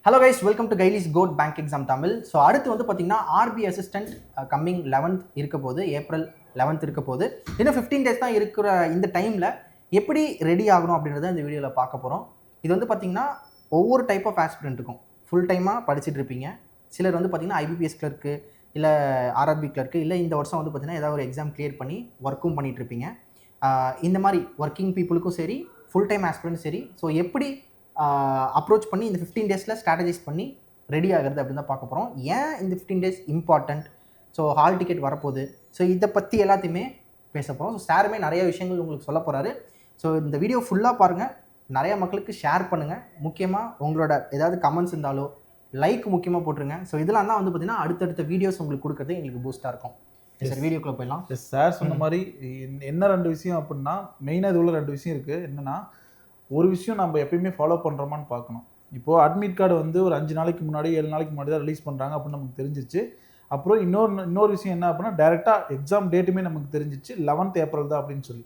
Hello guys, welcome to கைலிஸ் code bank exam Tamil. So அடுத்து வந்து பார்த்தீங்கன்னா ஆர்பி அசிஸ்டன்ட் கம்மிங் 11th இருக்க போது, ஏப்ரல் 11th இருக்க போது. இன்னும் 15 days தான் இருக்கிற இந்த டைமில் எப்படி ரெடி ஆகணும் அப்படின்றத இந்த வீடியோவில் பார்க்க போகிறோம். இது வந்து பார்த்தீங்கன்னா ஒவ்வொரு டைப் ஆஃப் ஆஸ்பிரண்ட்டுக்கும் ஃபுல் டைமாக படிச்சுட்டு இருப்பீங்க. சிலர் வந்து பார்த்தீங்கன்னா ஐபிபிஎஸ் கிளர்க்கு, இல்லை ஆர்ஆர்பி கிளர்க்கு, இல்லை இந்த வருஷம் வந்து பார்த்தீங்கன்னா ஏதாவது ஒரு எக்ஸாம் கிளியர் பண்ணி ஒர்க்கும் பண்ணிகிட்டு இருப்பீங்க. இந்த மாதிரி ஒர்க்கிங் பீப்புளுக்கும் சரி, ஃபுல் டைம் ஆஸ்பிரண்ட்டும் சரி. ஸோ எப்படி அப்ரோச் பண்ணி இந்த 15 days ஸ்ட்ராட்டஜைஸ் பண்ணி ரெடி ஆகிறது அப்படின்னு தான் பார்க்க போகிறோம். ஏன் இந்த 15 days important, so hall ticket வரப்போகுது, ஸோ இதை பற்றி எல்லாத்தையுமே பேச போகிறோம். ஸோ சாருமே நிறைய விஷயங்கள் உங்களுக்கு சொல்ல போகிறாரு. ஸோ இந்த வீடியோ ஃபுல்லாக பாருங்கள், நிறைய மக்களுக்கு ஷேர் பண்ணுங்கள். முக்கியமாக உங்களோட ஏதாவது கமெண்ட்ஸ் இருந்தாலோ லைக் முக்கியமாக போட்டுருங்க. ஸோ இதெல்லாம் தான் வந்து பார்த்தீங்கன்னா அடுத்தடுத்த வீடியோஸ் உங்களுக்கு கொடுக்குறது எங்களுக்கு பூஸ்ட்டாக இருக்கும். சார் வீடியோக்குள்ளே போயிடலாம். சார் சொன்ன மாதிரி என்ன ரெண்டு விஷயம் அப்படின்னா, மெயினாக இது உள்ள ரெண்டு விஷயம் இருக்குது. என்னென்னா, ஒரு விஷயம் நம்ம எப்பயுமே ஃபாலோ பண்ணுறோமான்னு பார்க்கணும். இப்போது அட்மிட் கார்டு வந்து ஒரு 5 நாளைக்கு முன்னாடி 7 நாளைக்கு முன்னாடி தான் ரிலீஸ் பண்ணுறாங்க அப்படின்னு நமக்கு தெரிஞ்சிச்சு. அப்புறம் இன்னொரு விஷயம் என்ன அப்படின்னா, டேரெக்டாக எக்ஸாம் டேட்டுமே நமக்கு தெரிஞ்சிச்சு 11th ஏப்ரல் தான் அப்படின்னு சொல்லி.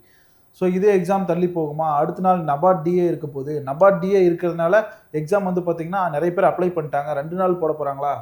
ஸோ இதே எக்ஸாம் தள்ளி போகுமா, அடுத்த நாள் நபார்ட் டிஏ இருக்க போகுது. நபார்ட் டிஏ இருக்கிறதுனால எக்ஸாம் வந்து பார்த்திங்கன்னா நிறைய பேர் அப்ளை பண்ணிட்டாங்க. 2 நாள் போட போகிறாங்களா,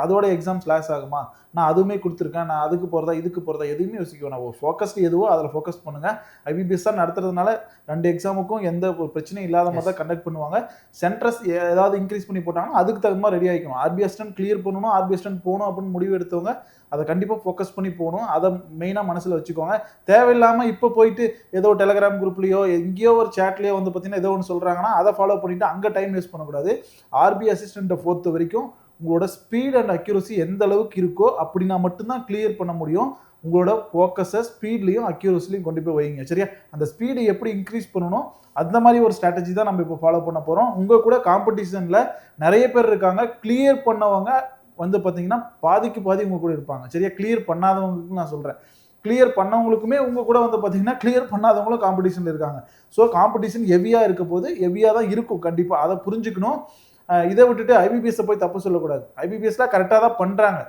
அதோட எக்ஸாம் ஸ்லாஷ் ஆகுமா, நான் அதுவுமே கொடுத்துருக்கேன், நான் அதுக்கு போகிறதா இதுக்கு போகிறதா எதுவுமே யோசிக்க வேணாம். ஒரு ஃபோக்கஸ்டு எதுவோ அதில் ஃபோக்கஸ் பண்ணுங்கள். ஐபிபிஎஸ் தான் நடத்துறதுனால 2 எக்ஸாமுக்கும் எந்த ஒரு பிரச்சனையும் இல்லாத மாதிரி தான் கண்டக்ட் பண்ணுவாங்க. சென்டர்ஸ் ஏதாவது இன்க்ரீஸ் பண்ணி போட்டாங்கன்னா அதுக்கு தகுந்த மாதிரி ரெடி ஆகிக்கணும். ஆர்பி அசிஸ்டன்ட் கிளியர் பண்ணணும், ஆர்பி அசிஸ்டன்ட் போகணும் அப்படின்னு முடிவு எடுத்தவங்க அதை கண்டிப்பாக ஃபோக்கஸ் பண்ணி போகணும். அதை மெயினாக மனசில் வச்சுக்கோங்க. தேவையில்லாமல் இப்போ போயிட்டு ஏதோ டெலகிராம் குரூப்லேயோ எங்கேயோ ஒரு சேட்லேயோ வந்து பார்த்தீங்கன்னா ஏதோ ஒன்று சொல்கிறாங்கன்னா அதை ஃபாலோ பண்ணிவிட்டு அங்கே டைம் வேஸ்ட் பண்ணக்கூடாது. ஆர்பி அசிஸ்டண்ட்டை பொறுத்த வரைக்கும் உங்களோட ஸ்பீட் அண்ட் அக்யூரசி எந்த அளவுக்கு இருக்கோ அப்படின்னா மட்டும்தான் கிளியர் பண்ண முடியும். உங்களோட ஃபோக்கஸை ஸ்பீட்லையும் அக்யூரசிலையும் கொண்டு போய் வைங்க. சரியா? அந்த ஸ்பீடை எப்படி இன்க்ரீஸ் பண்ணணும், அந்த மாதிரி ஒரு ஸ்ட்ராட்டஜி தான் நம்ம இப்போ ஃபாலோ பண்ண போகிறோம். உங்கள் கூட காம்படிஷனில் நிறைய பேர் இருக்காங்க. கிளியர் பண்ணவங்க வந்து பார்த்தீங்கன்னா பாதிக்கு பாதி உங்கள் கூட இருப்பாங்க. சரியா? கிளியர் பண்ணாதவங்களுக்கு நான் சொல்கிறேன். கிளியர் பண்ணவங்களுக்குமே உங்கள் கூட வந்து பார்த்தீங்கன்னா கிளியர் பண்ணாதவங்களும் காம்படிஷனில் இருக்காங்க. ஸோ காம்படிஷன் ஹெவியாக இருக்க போது ஹெவியாக தான் இருக்கும். கண்டிப்பாக அதை புரிஞ்சுக்கணும். இதை விட்டுட்டு ஐபிபிஎஸ்ஸை போய் தப்பு சொல்லக்கூடாது. ஐபிபிஎஸ்லாம் கரெக்டாக தான் பண்ணுறாங்க.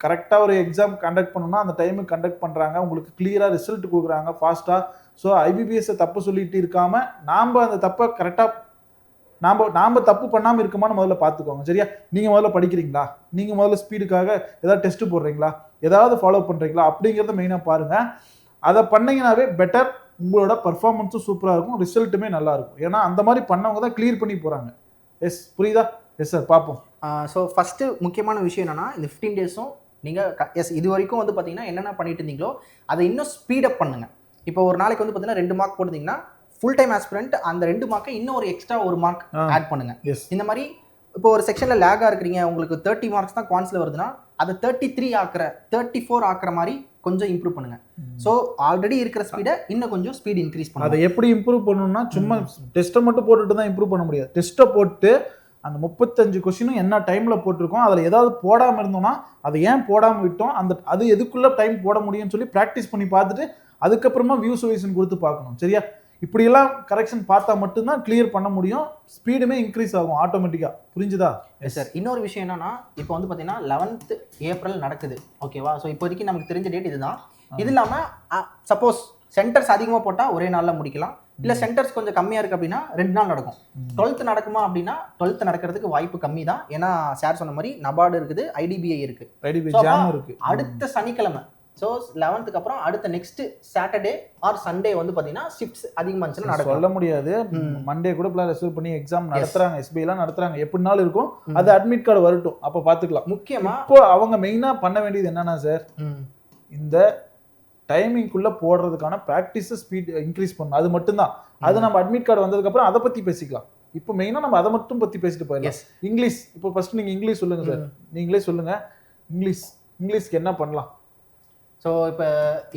கரெக்டாக ஒரு எக்ஸாம் கண்டக்ட் பண்ணணும்னா அந்த டைமுக்கு கண்டக்ட் பண்ணுறாங்க. உங்களுக்கு கிளியராக ரிசல்ட் கொடுக்குறாங்க ஃபாஸ்ட்டாக. ஸோ ஐபிபிஎஸ்ஸை தப்பு சொல்லிட்டு இருக்காமல் நாம் அந்த தப்பை கரெக்டாக நாம் தப்பு பண்ணாமல் இருக்குமான்னு முதல்ல பார்த்துக்கோங்க. சரியா? நீங்கள் முதல்ல படிக்கிறீங்களா, நீங்கள் முதல்ல ஸ்பீடுக்காக ஏதாவது டெஸ்ட்டு போடுறீங்களா, ஏதாவது ஃபாலோ பண்ணுறீங்களா அப்படிங்கிறத மெயினாக பாருங்கள். அதை பண்ணிங்கனாவே பெட்டர். உங்களோட பர்ஃபார்மன்ஸும் சூப்பராக இருக்கும், ரிசல்ட்டுமே நல்லாயிருக்கும். ஏன்னா அந்த மாதிரி பண்ணவங்க தான் கிளியர் பண்ணி போகிறாங்க. எஸ், புரியுதா? எஸ் சார், பார்ப்போம். ஸோ ஃபஸ்ட்டு முக்கியமான விஷயம் என்னென்னா, இந்த 15 days நீங்கள் இது வரைக்கும் வந்து பார்த்தீங்கன்னா என்னென்ன பண்ணிட்டு இருந்தீங்களோ அதை இன்னும் ஸ்பீடப் பண்ணுங்கள். இப்போ ஒரு நாளைக்கு வந்து பார்த்தீங்கன்னா 2 மார்க் போட்டிருந்தீங்கன்னா ஃபுல் டைம் ஆஸ்பிரண்ட் அந்த 2 மார்க்கை இன்னும் ஒரு எக்ஸ்ட்ரா 1 மார்க் ஆட் பண்ணுங்கள். இந்த மாதிரி இப்போ ஒரு செக்ஷனில் லேகாக இருக்கிறீங்க, உங்களுக்கு 30 மார்க்ஸ் தான் குவான்ஸில் வருதுன்னா அதை 33 ஆக்குற 34 ஆக்குற மாதிரி கொஞ்சம் இம்ப்ரூவ் பண்ணுங்க. ஸோ ஆல்ரெடி இருக்கிற ஸ்பீடை இன்னும் கொஞ்சம் ஸ்பீட் இன்க்ரீஸ் பண்ணுங்க. அதை எப்படி இம்ப்ரூவ் பண்ணணும்னா, சும்மா டெஸ்ட்டை மட்டும் போட்டுட்டு தான் இம்ப்ரூவ் பண்ண முடியாது. டெஸ்ட்டை போட்டு அந்த 35 கொஸ்டினும் என்ன டைமில் போட்டிருக்கோம், அதில் ஏதாவது போடாமல் இருந்தோம்னா அதை ஏன் போடாமல் விட்டோம், அது எதுக்குள்ளே டைம் போட முடியும்னு சொல்லி ப்ராக்டிஸ் பண்ணி பார்த்துட்டு அதுக்கப்புறமா வியூ சொல்யூஷன் கொடுத்து பார்க்கணும். சரியா? இப்படியெல்லாம் கரெக்ஷன் பார்த்தா மட்டும்தான் கிளியர் பண்ண முடியும். ஸ்பீடுமே இன்க்ரீஸ் ஆகும் ஆட்டோமேட்டிக்காக. புரிஞ்சுதா? Yes sir. இன்னொரு விஷயம் என்னன்னா, இப்போ வந்து பார்த்தீங்கன்னா 11th ஏப்ரல் நடக்குது. ஓகேவா? ஸோ இப்போதைக்கு நமக்கு தெரிஞ்ச டேட் இதுதான். இது இல்லாமல் சப்போஸ் சென்டர்ஸ் அதிகமாக போட்டால் ஒரே நாளில் முடிக்கலாம், இல்லை சென்டர்ஸ் கொஞ்சம் கம்மியாக இருக்குது அப்படின்னா 2 நாள் நடக்கும். 12th நடக்குமா அப்படின்னா 12th நடக்கிறதுக்கு வாய்ப்பு கம்மி தான். ஏன்னா சார் சொன்ன மாதிரி நபார்டு இருக்குது, ஐடிபிஐ இருக்குது. அடுத்த சனிக்கிழமை, ஸோ 11th அப்புறம் அடுத்த நெக்ஸ்ட் சாட்டர்டே ஆர் சண்டே வந்து பார்த்தீங்கன்னா ஷிஃப்ட்ஸ் அதிகமாக இருந்துச்சுன்னா நடக்கும். சொல்ல முடியாது. மண்டே கூட பிளான் ரிசர்வ் பண்ணி எக்ஸாம் நடத்துறாங்க, எஸ்பிஐலாம் நடத்துறாங்க. எப்படினாலும் இருக்கும். அது அட்மிட் கார்டு வரட்டும், அப்போ பார்த்துக்கலாம். முக்கியமாக இப்போ அவங்க மெயினாக பண்ண வேண்டியது என்னன்னா சார், இந்த டைமிங்குள்ளே போடுறதுக்கான ப்ராக்டிஸை ஸ்பீட் இன்க்ரீஸ் பண்ணணும். அது மட்டும்தான். அது நம்ம அட்மிட் கார்டு வந்ததுக்கப்புறம் அதை பற்றி பேசிக்கலாம். இப்போ மெயினாக நம்ம அதை மட்டும் பற்றி பேசிட்டு போயிடலாம். இங்கிலீஷ், இப்போ ஃபர்ஸ்ட் நீங்கள் இங்கிலீஷ் சொல்லுங்கள் சார். நீங்களே சொல்லுங்கள். இங்கிலீஷ்க்கு என்ன பண்ணலாம்? ஸோ இப்போ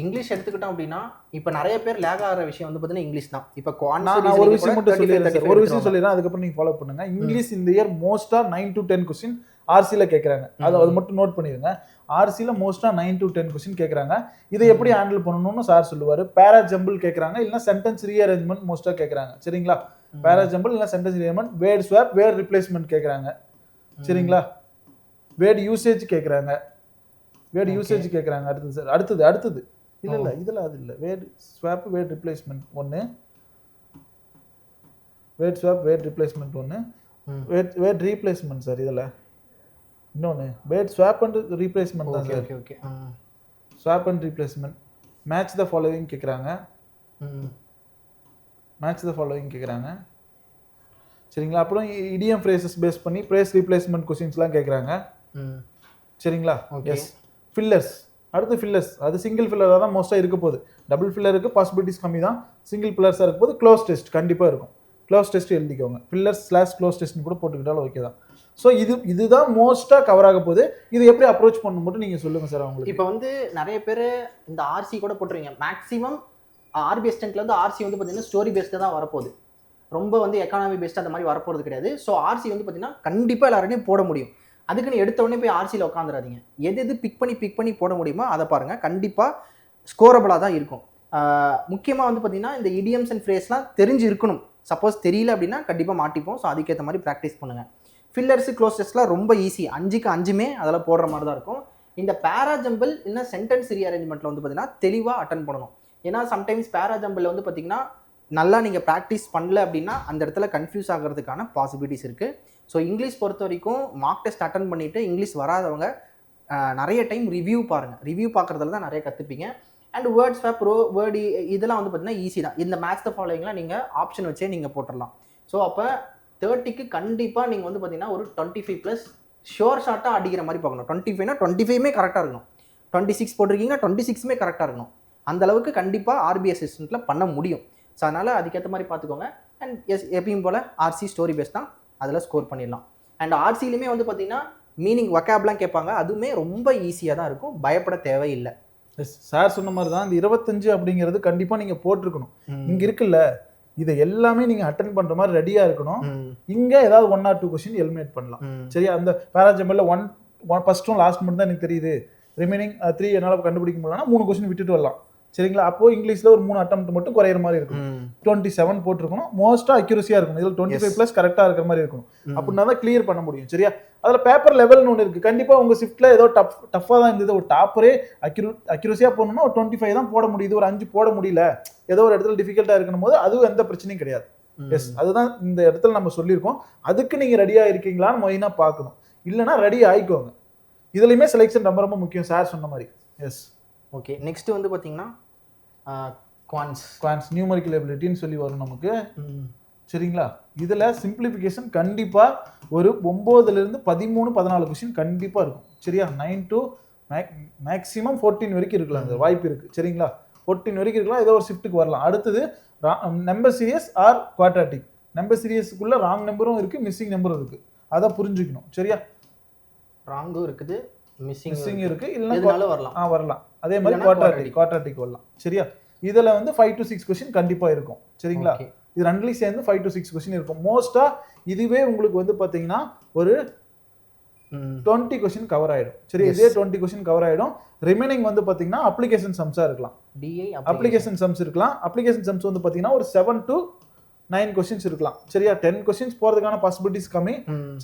இங்கிலீஷ் எடுத்துக்கிட்டோம் அப்படின்னா, இப்போ நிறைய பேர் லேக் ஆகிற விஷயம் வந்து பார்த்தீங்கன்னா இங்கிலீஷ் தான். இப்போ நான் ஒரு விஷயம் மட்டும் சொல்லிடுறேன், ஒரு விஷயம் சொல்லிடுறேன், அதுக்கப்புறம் நீங்கள் ஃபாலோ பண்ணுங்க. இங்கிலீஷ் இந்த இயர் மோஸ்ட்டாக 9 to 10 கொஸ்டின் ஆர்சியில் கேட்குறாங்க. அது மட்டும் நோட் பண்ணிடுங்க. ஆர்சியில் மோஸ்ட்டாக 9 to 10 கொஸ்டின் கேட்குறாங்க. இதை எப்படி ஹேண்டில் பண்ணணும்னு சார் சொல்லுவார். பேரா ஜம்பிள் கேட்குறாங்க, இல்லைனா சென்டென்ஸ் ரீஅரேஞ்ச்மெண்ட் மோஸ்ட்டாக கேட்குறாங்க. சரிங்களா? பேரா ஜம்பிள் இல்லை sentence rearrangement, word swap, word replacement கேட்குறாங்க. சரிங்களா? வேர்ட் யூசேஜ் கேட்குறாங்க. அடுத்தது சார், அடுத்தது இல்லை இதில் அது இல்லை. வேர்ட் ஸ்வாப், வேர்ட் ரிப்ளேஸ்மெண்ட் ஒன்று, வேர்ட் ஸ்வாப், வேர்ட் ரிப்ளேஸ்மெண்ட் ஒன்று, வேர்ட் ரீப்ளேஸ்மெண்ட் சார் இதில் இன்னொன்று வேர்ட் ஸ்வாப் அண்ட் ரீப்ளேஸ்மெண்ட் தான் சார். Okay okay. Swap and replacement. Match the following கேட்குறாங்க. மேட்ச் த ஃபாலோவிங் கேட்குறாங்க சரிங்களா. அப்புறம் இடியம் ஃப்ரேசஸ் பேஸ் பண்ணி ப்ரேஸ் ரீப்ளேஸ்மெண்ட் கொஸ்டின்ஸ்லாம் கேட்குறாங்க சரிங்களா. Yes fillers. அடுத்து ஃபில்லர்ஸ், அது சிங்கிள் ஃபில்லராக தான் மோஸ்ட்டாக இருக்க போகுது. டபுள் ஃபில்லருக்கு பாசிபிலிட்டிஸ் கம்மி தான், சிங்கிள் ஃபில்லர்ஸாக இருக்க போது. க்ளோஸ் டெஸ்ட் கண்டிப்பாக இருக்கும். க்ளோஸ் டெஸ்ட் எழுதிக்கோங்க. ஃபில்லர்ஸ் / க்ளோஸ் டெஸ்ட்னு கூட போட்டுக்கிட்டாலும் ஓகே தான். ஸோ இதுதான் மோஸ்ட்டாக கவர் ஆக போகுது. இது எப்படி அப்ரோச் பண்ண மட்டும் நீங்கள் சொல்லுங்கள் சார். அவங்களுக்கு இப்போ வந்து நிறைய பேர் இந்த ஆர்சி கூட போட்டுருவீங்க. மேக்ஸிமம் ஆர்பி அசிஸ்டன்ட்ல வந்து ஆர்சி வந்து பார்த்தீங்கன்னா ஸ்டோரி பேஸ்டு தான் வரப்போகுது. ரொம்ப வந்து எக்கானமி பேஸ்டு அந்த மாதிரி வரப்போகிறது கிடையாது. ஸோ ஆர்சி வந்து பார்த்தீங்கன்னா கண்டிப்பாக எல்லாரையும் போட முடியும். அதுக்குன்னு எடுத்த உடனே போய் ஆர்சியில் உட்காந்துடாதீங்க. எது பிக் பண்ணி போட முடியுமோ அதை பாருங்கள். கண்டிப்பாக ஸ்கோரபிளாக தான் இருக்கும். முக்கியமாக வந்து பார்த்தீங்கன்னா இந்த இடியம்ஸ் அண்ட் ஃப்ரேஸ்லாம் தெரிஞ்சு இருக்கணும். சப்போஸ் தெரியல அப்படின்னா கண்டிப்பாக மாட்டிப்போம். ஸோ அதுக்கேற்ற மாதிரி ப்ராக்டிஸ் பண்ணுங்கள். ஃபில்லர்ஸு க்ளோஸ் டெஸ்ட்லாம் ரொம்ப ஈஸி. 5க்கு 5மே அதெல்லாம் போடுற மாதிரி தான் இருக்கும். இந்த பேராஜம்பிள் இன்னும் சென்டென்ஸ் ரீஅரேஞ்ச்மெண்ட்டில் வந்து பார்த்தீங்கன்னா தெளிவாக அட்டன் பண்ணணும். ஏன்னா சம்டைம்ஸ் பேராஜம்பிளில் வந்து பார்த்தீங்கன்னா நல்லா நீங்கள் ப்ராக்டிஸ் பண்ணல அப்படின்னா அந்த இடத்துல கன்ஃபியூஸ் ஆகிறதுக்கான பாசிபிலிட்டிஸ் இருக்குது. ஸோ இங்கிலீஷ் பொறுத்த வரைக்கும் மார்க் டெஸ்ட் அட்டன் பண்ணிவிட்டு இங்கிலீஷ் வராதவங்க நிறைய டைம் ரிவ்யூ பாருங்கள். ரிவ்யூ பார்க்குறதுல தான் நிறைய கற்றுப்பீங்க. அண்ட் வேர்ட் ஸ்வாப் வேர்டு இதெல்லாம் வந்து பார்த்தீங்கன்னா ஈஸி தான். இந்த மேட்ச் த ஃபாலோவிங்லாம் நீங்கள் ஆப்ஷன் வச்சே நீங்கள் போட்டுடலாம். ஸோ அப்போ 30க்கு கண்டிப்பாக நீங்கள் வந்து பார்த்தீங்கன்னா ஒரு 25+ ஷோர் ஷார்ட்டாக அடிக்கிற மாதிரி பார்க்கணும். 25னா 25மே கரெக்டாக இருக்கணும். 26 போட்டிருக்கீங்க 26மே கரெக்டாக இருக்கணும். அந்த அளவுக்கு கண்டிப்பாக ஆர்பி அசிஸ்டண்ட்டில் பண்ண முடியும். ஸோ அதனால் அதுக்கேற்ற மாதிரி பார்த்துக்கோங்க. அண்ட் எப்பயும் போல் ஆர்சி ஸ்டோரி பேஸ் தான், அதில் ஸ்கோர் பண்ணிடலாம். அண்ட் ஆர்சிலையுமே வந்து பார்த்தீங்கன்னா மீனிங் வொக்காப்லாம் கேட்பாங்க. அதுவுமே ரொம்ப ஈஸியாக தான் இருக்கும். பயப்பட தேவையில்லை. எஸ் சார் சொன்ன மாதிரி தான் இந்த 25 அப்படிங்கிறது கண்டிப்பாக நீங்கள் போட்டிருக்கணும். இங்கே இருக்குல்ல, இதை எல்லாமே நீங்கள் அட்டன் பண்ணுற மாதிரி ரெடியாக இருக்கணும். இங்கே ஏதாவது 1 or 2 கொஸ்டின் எலிமினேட் பண்ணலாம். சரியா. அந்த பேராஜம்பிளில் ஃபர்ஸ்ட்டும் லாஸ்ட் மட்டும் தான் எனக்கு தெரியுது, ரிமைனிங் 3 என்னால் கண்டுபிடிக்க முடியலன்னா 3 கொஸ்டின் விட்டுட்டு வரலாம். சரிங்களா. அப்போ இங்கிலீஷில் ஒரு 3 அட்டெம்ப்ட் மட்டும் குறையிற மாதிரி இருக்கும். 27 போட்டிருக்கணும். மோஸ்ட்டாக அக்யூரஸியாக இருக்கணும். இதில் 25+ கரெக்டாக இருக்கிற மாதிரி இருக்கணும். அப்படின்னா தான் கிளியர் பண்ண முடியும். சரியா. அதில் பேப்பர் லெவல்னு ஒன்று இருக்குது. கண்டிப்பாக உங்கள் ஷிஃப்ட்டில் ஏதோ டஃப்பாக தான் இருந்தது. ஒரு டாப்பரே அக்யூரஸியாக போடணும்னா ஒரு 25 தான் போட முடியுது, ஒரு 5 போட முடியல, ஏதோ ஒரு இடத்துல டிஃபிகல்ட்டாக இருக்கணும் போது அதுவும் எந்த பிரச்சனையும் கிடையாது. எஸ் அதுதான் இந்த இடத்துல நம்ம சொல்லியிருக்கோம். அதுக்கு நீங்கள் ரெடியாக இருக்கீங்களான்னு மெயினாக பார்க்கணும். இல்லைனா ரெடி ஆகிக்கோங்க. இதுலையுமே செலெக்ஷன் ரொம்ப ரொம்ப முக்கியம் சார் சொன்ன மாதிரி. S okay. நெக்ஸ்ட் வந்து பார்த்தீங்கன்னா குவான்ஸ் நியூமரிக்கல் எபிலிட்டின்னு சொல்லி வரும் நமக்கு. சரிங்களா. இதில் சிம்பிளிஃபிகேஷன் கண்டிப்பாக ஒரு 9லேருந்து 13-14 கொஸ்டின் கண்டிப்பாக இருக்கும். சரியா. 9 to மேக்ஸிமம் 14 வரைக்கும் இருக்கலாம். அந்த வாய்ப்பு இருக்குது. சரிங்களா. 14 வரைக்கும் இருக்கலாம். ஏதோ ஒரு ஷிஃப்ட்டுக்கு வரலாம். அடுத்தது number series or quadratic. Number சீரியஸுக்குள்ள ராங் நம்பரும் இருக்குது, மிஸ்ஸிங் நம்பரும் இருக்குது. அதை புரிஞ்சுக்கணும். சரியா. ராங்கும் இருக்குது, மிஸ்ஸிங் இருக்குது, இல்லைன்னா வரலாம். வரலாம். அதே மாதிரி குவாட்ராட்டிக் வரலாம். சரியா. இதில் வந்து 5 to 6 கொஸ்டின் கண்டிப்பாக இருக்கும். சரிங்களா. இது ரெண்டுலையும் சேர்ந்து 5 to 6 கொஸ்டின் இருக்கும். மோஸ்ட்டாக இதுவே உங்களுக்கு வந்து பார்த்தீங்கன்னா ஒரு 20 கொஸ்டின் கவர் ஆகிடும். சரி. இதே 20 கொஸ்டின் கவர் ஆகிடும். ரிமைனிங் வந்து பார்த்தீங்கன்னா அப்ளிகேஷன் சம்ஸாக இருக்கலாம். அப்ளிகேஷன் சம்ஸ் இருக்கலாம். அப்ளிகேஷன் சம்ஸ் வந்து பார்த்தீங்கன்னா ஒரு 7 to 9 கொஸ்டின்ஸ் இருக்கலாம். சரியா. 10 கொஸ்டின்ஸ் போகிறதுக்கான பாசிபிலிட்டிஸ் கம்மி.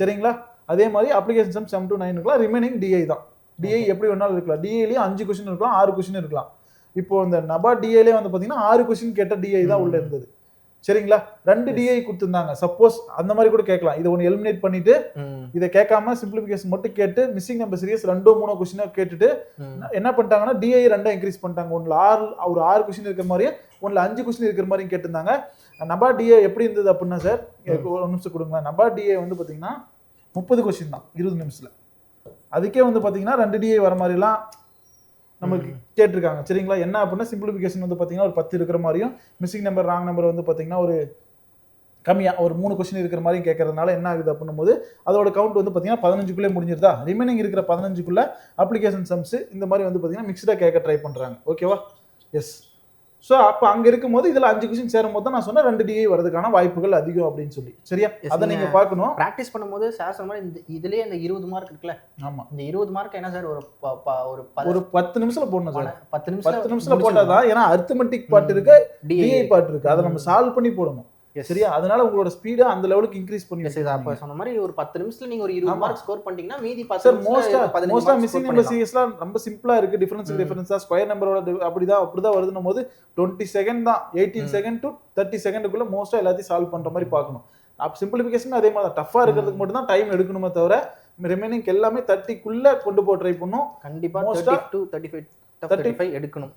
சரிங்களா. அதே மாதிரி அப்ளிகேஷன் சம் 7 to 9 இருக்கலாம். ரிமைனிங் டிஐ தான். டிஐ எப்படி வேணாலும் இருக்கலாம். டிஐலேயே 5 கொஸ்டின் இருக்கலாம், 6 கொஸ்டின் இருக்கலாம். இப்போ இந்த நபார்ட் டிஐலே வந்து பார்த்தீங்கன்னா 6 கொஸ்டின் கேட்ட டிஐ தான் உள்ள இருந்தது. சரிங்களா. 2 டிஐ கொடுத்துருந்தாங்க. சப்போஸ் அந்த மாதிரி கூட கேட்கலாம். இதை ஒன்று எலிமினேட் பண்ணிட்டு இதை கேட்காம சிம்பிளிஃபிகேஷன் மட்டும் கேட்டு மிஸ்ஸிங் நம்பர் சீரியஸ் 2-3 கொஸ்டினா கேட்டுட்டு என்ன பண்ணிட்டாங்கன்னா டிஐ 2 இன்க்ரீஸ் பண்ணிட்டாங்க. ஒன்றில் 6 கொஸ்டின் இருக்கிற மாதிரியும் ஒன்றில் 5 கொஸ்டின் இருக்கிற மாதிரியும் கேட்டிருந்தாங்க. நபார்ட் டிஐ எப்படி இருந்தது அப்படின்னா சார் ஒரு நிமிஷம் கொடுங்களேன். நபார்ட் டிஐ வந்து பார்த்தீங்கன்னா 30 கொஸ்டின் தான் 20 நிமிஷத்தில். அதுக்கே வந்து பார்த்தீங்கன்னா 2 டிஐ வர மாதிரிலாம் நமக்கு கேட்டிருக்காங்க. சரிங்களா. என்ன அப்படின்னா சிம்பிளிஃபிகேஷன் வந்து பார்த்தீங்கன்னா ஒரு 10 இருக்கிற மாதிரியும் மிஸ்ஸிங் நம்பர் ராங் நம்பர் வந்து பார்த்தீங்கன்னா ஒரு கம்மியாக ஒரு 3 கொஸ்டின் இருக்கிற மாதிரி கேட்கறதுனால என்ன ஆகுது அப்படின்னும் போது அதோட கவுண்ட் வந்து பார்த்தீங்கன்னா 15க்குள்ளே முடிஞ்சிருதா. ரிமைனிங் இருக்கிற 15க்குள்ள அப்ளிகேஷன் சம்ஸ் இந்த மாதிரி வந்து பார்த்தீங்கன்னா மிக்ஸ்டாக கேட்க ட்ரை பண்ணுறாங்க. ஓகேவா. எஸ். ஸோ அப்போ அங்கே இருக்கும்போது இதில் 5 கொஸ்டின் சேரும் போது தான் நான் சொன்னேன் 2 டிஐ வரதுக்கான வாய்ப்புகள் அதிகம் அப்படின்னு சொல்லி. சரியா. அதை நீங்கள் பார்க்கணும். ப்ராக்டிஸ் பண்ணும்போது சார் சொன்ன மாதிரி இந்த இதுலேயே இந்த 20 மார்க் இருக்குல்ல. ஆமாம். இந்த 20 மார்க் என்ன சார் ஒரு 10 நிமிஷத்தில் போடணும் சார். 10 நிமிஷத்தில் போட்டால் தான். ஏன்னா அரித்மெட்டிக் பார்ட் இருக்கு, டிஐ பார்ட் இருக்கு. அதை நம்ம சால்வ் பண்ணி போடணும். சரியா. அதனால உங்களோட ஸ்பீடை அந்த லெவலுக்கு இன்க்ரீஸ் பண்ணி அப்போ சொன்ன மாதிரி ஒரு 10 நிமிஷத்துல நீங்க ஒரு 20 மார்க் ஸ்கோர் பண்ணிட்டீங்கன்னா மீதி 10 சார் மோஸ்டா மிஸ்ஸிங் நம்பர் சீரியஸ்லாம் ரொம்ப சிம்பிளா இருக்கு. டிஃபரன்ஸா ஸ்கொயர் நம்பரோட அப்படிதான் வருதுன்னும் போது 20 செகண்ட் தான் 18 செகண்ட் to 30 செகண்டுக்குள்ள மோஸ்டா எல்லாத்தையும் சால்வ் பண்ற மாதிரி பார்க்கணும். சிம்பிளிஃபிகேஷன் அதே மாதிரி டஃப்பாக இருக்கிறதுக்கு மட்டும் தான் டைம் எடுக்கணுமே தவிர ரிமைனிங் எல்லாமே 30க்குள்ள கொண்டு போக ட்ரை பண்ணும். கண்டிப்பா 30 to 35 எடுக்கணும்.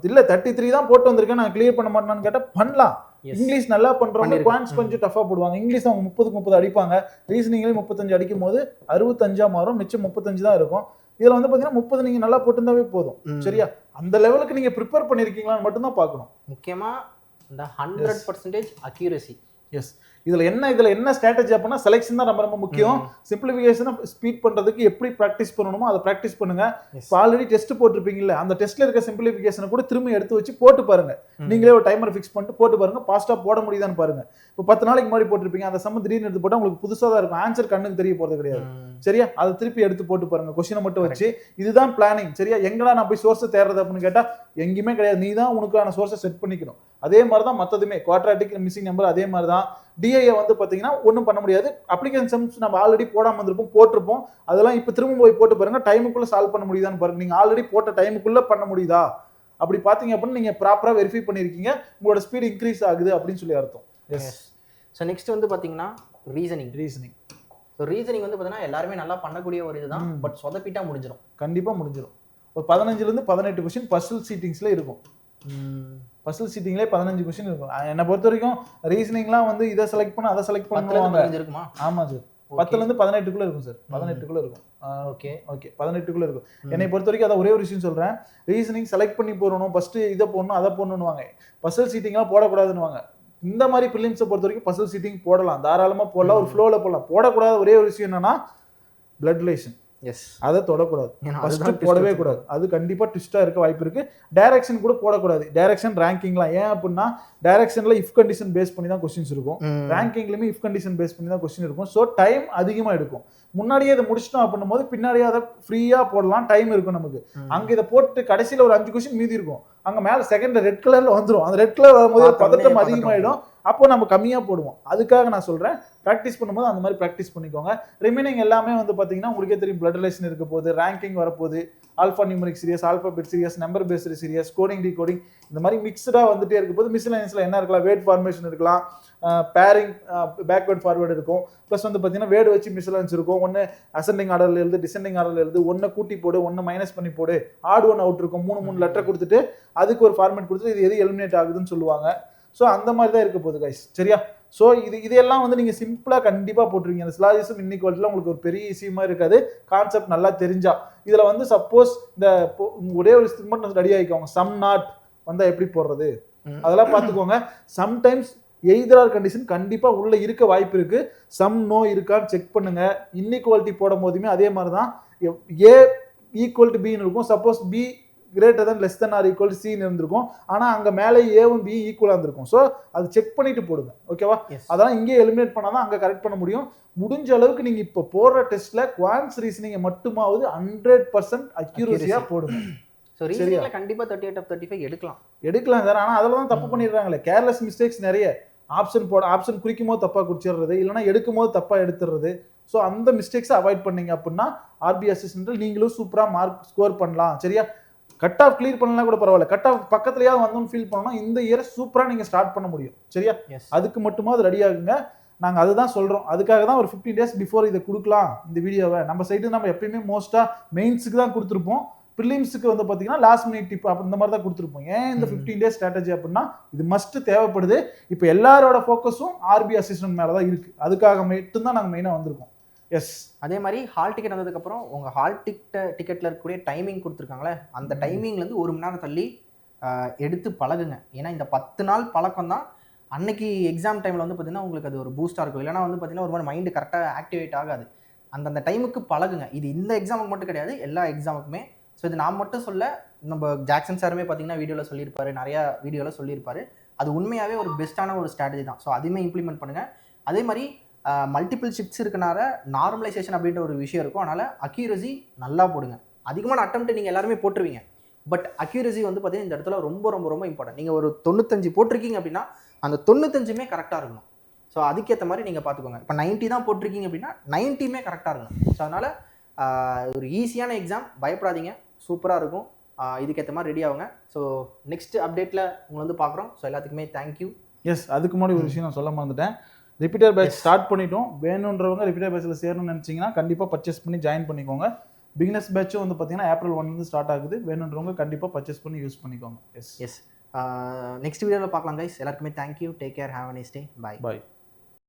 இல்ல 33 தான் போட்டு வந்திருக்கேன், நான் கிளியர் பண்ண மாட்டேன்னு கேட்டா பண்ணலாம். இங்கிலீஷ் நல்லா பண்றவங்க குவான்ஸ் கொஞ்சம் டஃபா போடுவாங்க. இங்கிலீஷ் அவங்க 30 அடிப்பாங்க, ரீசனிங்லேயும் 35 அடிக்கும் போது 65 மாறும், மிச்சம் 35 தான் இருக்கும். இதுல வந்து பாத்தீங்கன்னா 30 நீங்க நல்லா போட்டுருந்தாவே போதும். சரியா? அந்த லெவலுக்கு நீங்க ப்ரிப்பேர் பண்ணிருக்கீங்களான்னு மட்டும் தான் பார்க்கணும். முக்கியமா இந்த 100% அக்யூரசி. எஸ். இதுல என்ன ஸ்ட்ராட்டஜி அப்படின்னா செலெக்ஷன் தான் ரொம்ப முக்கியம். சிம்பிளிஃபிகேஷனை ஸ்பீட் பண்றதுக்கு எப்படி ப்ராக்டிஸ் பண்ணணுமோ அதை ப்ராக்டிஸ் பண்ணுங்க. இப்போ ஆல்ரெடி டெஸ்ட் போட்டிருப்பீங்கல்ல, அந்த டெஸ்ட்ல இருக்க சிம்பிளிஃபிகேஷனை கூட திரும்பி எடுத்து வச்சு போட்டு பாருங்க. நீங்களே ஒரு டைமர் ஃபிக்ஸ் பண்ணிட்டு போட்டு பாருங்க, ஃபாஸ்டா போட முடியுதான்னு பாருங்க. இப்போ 10 நாளைக்கு முன்னாடி போட்டிருப்பீங்க, அந்த சம்ம திடீர்னு எடுத்து போட்டா உங்களுக்கு புதுசா தான் இருக்கும், ஆன்சர் கண்ணுக்கு தெரிய போறது கிடையாது. சரியா? அதை திருப்பி எடுத்து போட்டு பாருங்க, கொஸ்டினை மட்டும் வச்சு. இதுதான் பிளானிங். சரியா? எங்கடா நான் போய் சோர்ஸை தேடுறது அப்படின்னு கேட்டா எங்கேயுமே கிடையாது. நீ தான் உனக்கான சோர்ஸை செட் பண்ணிக்கணும். அதே மாதிரி தான் மற்றதுமே, குவாட்ராட்டிக், மிஸ்ஸிங் நம்பர் அதே மாதிரி தான். டிஐஏ வந்து பார்த்தீங்கன்னா ஒன்றும் பண்ண முடியாது. அப்ளிகேஷன் சம்ஸ் நம்ம ஆல்ரெடி போடாமல் வந்திருப்போம், போட்டிருப்போம். அதெல்லாம் இப்போ திரும்ப போய் போட்டு பாருங்க, டைமுக்குள்ள சால்வ் பண்ண முடியுதான்னு பாருங்க. நீங்கள் ஆல்ரெடி போட்ட டைமுக்குள்ள பண்ண முடியுதா அப்படி பார்த்தீங்க அப்படின்னு நீங்கள் ப்ராப்பராக வெரிஃபை பண்ணியிருக்கீங்க, உங்களோட ஸ்பீட் இன்க்ரீஸ் ஆகுது அப்படின்னு சொல்லி அர்த்தம். எஸ். ஸோ நெக்ஸ்ட் வந்து பார்த்தீங்கன்னா ரீசனிங். ஸோ ரீசனிங் வந்து பார்த்தீங்கன்னா எல்லாருமே நல்லா பண்ணக்கூடிய ஒரு இதுதான், பட் சொதப்பிட்டா முடிஞ்சிடும். கண்டிப்பாக முடிஞ்சிடும். ஒரு 15லேருந்து 18 கொஸ்டின் பசில் சீட்டிங்ஸ்ல இருக்கும். பசில் சீட்டிங்லேயே 15 கொஸ்டின் இருக்கும். என்னை பொறுத்த வரைக்கும் ரீசனிங்லாம் வந்து இதை செலக்ட் பண்ண அதை செலக்ட் பண்ணுவாங்க. இருக்குமா? ஆமாம் சார், 10லேருந்து 18க்குள்ள இருக்கும் சார். 18க்குள்ள இருக்கும். ஓகே 18க்குள்ள இருக்கும். என்னை பொறுத்த வரைக்கும் அதை ஒரே ஒரு விஷயம் சொல்றேன், ரீசனிங் செலக்ட் பண்ணி போடணும், ஃபர்ஸ்ட் இதை போடணும் அதை போடணும்னுவாங்க, பசில் சீட்டிங்லாம் போடக்கூடாதுன்னுவாங்க. இந்த மாதிரி பிலிம்ஸை பொறுத்த வரைக்கும் பசில் சீட்டிங் போடலாம், தாராளமாக போடலாம், ஒரு ஃப்ளோவில் போடலாம். போடக்கூடாத ஒரே ஒரு விஷயம் என்னன்னா பிளட் ரிலேஷன். எஸ், அதை தொடக்கூடாது, ஃபர்ஸ்ட் போடவே கூடாது. அது கண்டிப்பா ட்விஸ்டா இருக்க வாய்ப்பு இருக்கு. டைரக்ஷன் கூட போடக்கூடாது. டைரக்ஷன் ரேங்கிங்லாம் ஏன் அப்படின்னா டைரக்ஷன்ல இஃப் கண்டிஷன் பேஸ் பண்ணி தான் கொஸ்டின்ஸ் இருக்கும், ரேங்கிங்லயுமே இஃப் கண்டிஷன் பேஸ் பண்ணி தான் கொஸ்டின் இருக்கும். ஸோ டைம் அதிகமா எடுக்கும். முன்னாடியே இதை முடிச்சிட்டோம் அப்படின்னும் போது பின்னாடியே அதை ஃப்ரீயா போடலாம், டைம் இருக்கும் நமக்கு. அங்க இதை போட்டு கடைசியில ஒரு 5 கொஸ்டின் மீதி இருக்கும், அங்க மேல செகண்ட் ரெட் கலர்ல வந்துடும். அந்த ரெட் கலர் வரும்போது பதட்டம் அதிகமாயிடும், அப்போ நம்ம கம்மியா போடுவோம். அதுக்காக நான் சொல்றேன், ப்ராக்டிஸ் பண்ணும்போது அந்த மாதிரி ப்ராக்டிஸ் பண்ணிக்கோங்க. ரிமைனிங் எல்லாமே வந்து பாத்தீங்கன்னா உங்களுக்கே தெரியும், பிளட் ரிலேஷன் இருக்க போது, ரேங்கிங் வரப்போகுது, alphanumeric series, alphabet series, number based series, coding decoding, இந்த மாதிரி மிக்சடா வந்துட்டே இருக்க போது. மிஸ்லெனியஸ்ல என்ன இருக்கலாம், வேர்ட் ஃபார்மேஷன் இருக்கலாம், பேரிங் பேக்வேர்ட் ஃபார்வேர்டு இருக்கும், ப்ளஸ் வந்து பார்த்தீங்கன்னா வேர்டு வச்சு மிஸ்லன்ஸ் இருக்கும். ஒன்று அசெண்டிங் ஆர்டரில் எழுது, டிசெண்டிங் ஆர்டரில் எழுது, ஒன்று கூட்டி போடு, ஒன்று மைனஸ் பண்ணி போடு, ஆட் ஒன் அவுட் இருக்கும். 3 லெட்டர் கொடுத்துட்டு அதுக்கு ஒரு ஃபார்மேட் கொடுத்துட்டு இது எது எலிமினேட் ஆகுதுன்னு சொல்லுவாங்க. ஸோ அந்த மாதிரி தான் இருக்க போகுது கைஸ். சரியா? ஸோ இதெல்லாம் வந்து நீங்கள் சிம்பிளாக கண்டிப்பாக போட்டுருவீங்க. அந்த சிலாஜிசம் இன்இக்வாலிட்டியில் உங்களுக்கு ஒரு பெரிய ஈஸியமாக இருக்காது, கான்செப்ட் நல்லா தெரிஞ்சா. இதில் வந்து சப்போஸ் இந்த ஒரே ஒரு விஷயத்துக்கு மட்டும் ரெடி ஆகிக்கோங்க, சம் நாட் வந்தால் எப்படி போடுறது அதெல்லாம் பார்த்துக்கோங்க. சம்டைம்ஸ் எய்தர் ஆர் கண்டிஷன் கண்டிப்பா உள்ள இருக்க வாய்ப்பு இருக்கு. சம் நோ இருக்கான்னு செக் பண்ணுங்க. இன்இக்வாலிட்டி போடும் போதுமே அதே மாதிரி தான், ஏ ஈக்குவல் டு பின்னு இருக்கும். Suppose P greater than less than or equal to சின்னு இருந்திருக்கும், ஆனா அங்க மேலே ஏவும் பி ஈக்குவலா இருந்திருக்கும். ஸோ அது செக் பண்ணிட்டு போடுங்க, ஓகேவா? அதெல்லாம் இங்கே எலிமினேட் பண்ணாதான் அங்க கரெக்ட் பண்ண முடியும். முடிஞ்ச அளவுக்கு நீங்க இப்போ போடுற டெஸ்ட்ல குவான்ஸ் ரீசனிங் மட்டுமாவது 100% அக்யூரசியா போடுங்க. ஸோ ரீசனிங்ல கண்டிப்பா 38 of 35 எடுக்கலாம் சார். ஆனால் அதில் தான் தப்பு பண்ணிடுறாங்களே, கேர்லெஸ் மிஸ்டேக்ஸ் நிறைய. ஆப்ஷன் குறிக்கும் போது தப்பாக குறிச்சிடுறது, இல்லைனா எடுக்கும் போது தப்பாக எடுத்துடுறது. ஸோ அந்த மிஸ்டேக்ஸை அவாய்ட் பண்ணீங்க அப்படின்னா ஆர்பி அசிஸ்டன்ட்டில் நீங்களும் சூப்பராக மார்க் ஸ்கோர் பண்ணலாம். சரியா? கட் ஆஃப் கிளியர் பண்ணலாம் கூட பரவாயில்ல, கட் ஆஃப் பக்கத்துலையாவது வந்தோம்னு ஃபீல் பண்ணணும், இந்த இயரை சூப்பராக நீங்கள் ஸ்டார்ட் பண்ண முடியும். சரியா? அதுக்கு மட்டுமா அது ரெடி ஆகுங்க. நாங்கள் அதுதான் சொல்கிறோம். அதுக்காக தான் ஒரு 15 days பிஃபோர் இதை கொடுக்கலாம் இந்த வீடியோவை. நம்ம சைடு நம்ம எப்பயுமே மோஸ்ட்டாக மெயின்ஸுக்கு தான் கொடுத்துருப்போம், ப்ரிலிம்ஸுக்கு வந்து பார்த்தீங்கன்னா லாஸ்ட் மினிட் டிப் அப்படி இந்த மாதிரி தான் கொடுத்துருப்போம். ஏன் இந்த 15 days ஸ்ட்ராட்டஜி அப்படின்னா இது மஸ்ட் தேவைப்படுது. இப்போ எல்லாரோட ஃபோக்கஸும் ஆர்பி அசிஸ்டன்ட் மேலே தான் இருக்குது. அதுக்காக மட்டும்தான் நாங்கள் மெயினாக வந்திருக்கோம். எஸ். அதே மாதிரி ஹால் டிக்கெட் வந்ததுக்கப்புறம் உங்கள் ஹால் டிக்கெட்டில் இருக்கக்கூடிய டைமிங் கொடுத்துருக்காங்களே, அந்த டைமிங்லேருந்து 1 மணி நேரம் தள்ளி எடுத்து பழகுங்க. ஏன்னா இந்த 10 நாள் பழக்கம் தான் அன்னைக்கு எக்ஸாம் டைமில் வந்து பார்த்தீங்கன்னா உங்களுக்கு அது ஒரு பூஸ்டாக இருக்கும். இல்லைனா வந்து பார்த்தீங்கன்னா ஒரு மாதிரி மைண்டு கரெக்டாக ஆக்டிவேட் ஆகாது. அந்த டைமுக்கு பழகுங்க. இது இந்த எக்ஸாமுக்கு மட்டும் கிடையாது, எல்லா எக்ஸாமுக்குமே. ஸோ இது நான் மட்டும் சொல்ல, நம்ம ஜாக்சன் சாருமே பார்த்தீங்கன்னா வீடியோவில் சொல்லியிருப்பாரு, நிறையா வீடியோவில் சொல்லியிருப்பாரு. அது உண்மையாகவே ஒரு பெஸ்ட்டான ஒரு ஸ்ட்ராட்டஜி தான். ஸோ அதையுமே இம்ப்ளிமெண்ட் பண்ணுங்கள். அதே மாதிரி மல்டிபிள் ஷிஃப்ட்ஸ் இருக்கனால நார்மலைசேஷன் அப்படின்ற ஒரு விஷயம் இருக்கும். அதனால் அக்யூரசி நல்லா போடுங்க. அதிகமான அட்டெம்ப்ட் நீங்கள் எல்லாருமே போட்டுருவீங்க, பட் அக்யூரசி வந்து பார்த்தீங்கன்னா இந்த இடத்துல ரொம்ப ரொம்ப ரொம்ப இம்பார்ட்டன்ட். நீங்கள் ஒரு 95 போட்டிருக்கீங்க அப்படின்னா அந்த 95மே கரெக்டாக இருக்கணும். ஸோ அதுக்கேற்ற மாதிரி நீங்கள் பார்த்துக்கோங்க. இப்போ 90 தான் போட்டிருக்கீங்க அப்படின்னா 90மே கரெக்டாக இருக்கணும். ஸோ அதனால் ஒரு ஈஸியான எக்ஸாம், பயப்படாதீங்க, சூப்பராக இருக்கும். இதுக்கேற்ற மாதிரி ரெடி ஆகுங்க. ஸோ நெக்ஸ்ட் அப்டேட்டில் உங்களை வந்து பார்க்குறோம். ஸோ எல்லாத்துக்குமே தேங்க்யூ. எஸ். அதுக்கு முன்னாடி ஒரு விஷயம் நான் சொல்ல மறந்துட்டேன். ரிப்பீட்டர் பேட்ச் ஸ்டார்ட் பண்ணிட்டோம். வேணுன்றவங்க ரிப்பீட்டர் பேட்ச்சில் சேரணும்னு நினச்சிங்கன்னா கண்டிப்பாக பர்ச்சேஸ் பண்ணி ஜாயின் பண்ணிக்கோங்க. பிகினர்ஸ் பேட்சும் வந்து பார்த்தீங்கன்னா ஏப்ரல் 1 ஸ்டார்ட் ஆகுது. வேணுன்றவங்க கண்டிப்பாக பர்ச்சேஸ் பண்ணி யூஸ் பண்ணிக்கோங்க. எஸ் நெக்ஸ்ட் வீடியோவில் பார்க்கலாம் கைஸ். எல்லாருக்குமே thank you. Take care. Have a nice day. Bye.